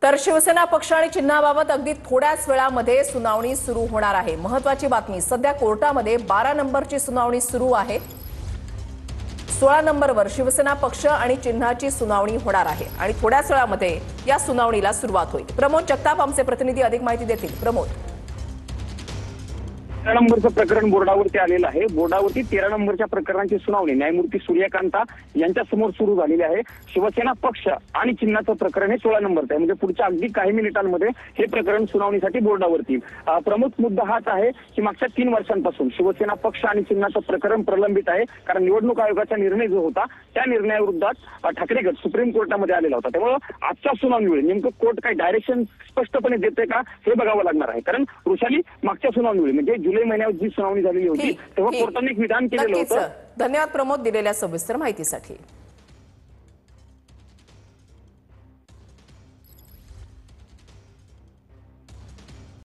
तर शिवसेना पक्ष आणि चिन्हाबाबत अगदी थोड्याच वेळामध्ये सुनावणी सुरू होणार आहे। महत्त्वाची बातमी, सध्या कोर्टामध्ये 12 नंबरची सुनावणी सुरू आहे। 16 नंबरवर शिवसेना पक्ष आणि चिन्हाची सुनावणी होणार आहे आणि थोड्याच वेळामध्ये या सुनावणीला सुरुवात होईल। प्रमोद जगताप आमचे प्रतिनिधी अधिक माहिती देतील। प्रमोद, 13 नंबरचं प्रकरण बोर्डावरती आलेलं आहे। बोर्डावरती 13 नंबरच्या प्रकरणाची सुनावणी न्यायमूर्ती सूर्यकांता यांच्या समोर सुरू झालेली आहे। शिवसेना पक्ष आणि चिन्हाचं प्रकरण हे 16 नंबरचं आहे, म्हणजे पुढच्या अगदी काही मिनिटांमध्ये हे प्रकरण सुनावणीसाठी बोर्डावरती। प्रमुख मुद्दा हाच आहे की मागच्या 3 वर्षांपासून शिवसेना पक्ष आणि चिन्हाचं प्रकरण प्रलंबित आहे, कारण निवडणूक आयोगाचा निर्णय जो होता त्या निर्णयाविरोधात ठाकरे गट सुप्रीम कोर्टामध्ये आलेला होता। त्यामुळे आजच्या सुनावणीवेळी नेमकं कोर्ट काय डायरेक्शन स्पष्टपणे देते का हे बघावं लागणार आहे, कारण वृषाली मागच्या सुनावणीवेळी म्हणजे जुलै महिन्यात जी सुनावणी झालेली होती तेव्हा कोर्टाने एक विधान केलेलं होतं। धन्यवाद प्रमोद दिलेल्या सविस्तर माहितीसाठी।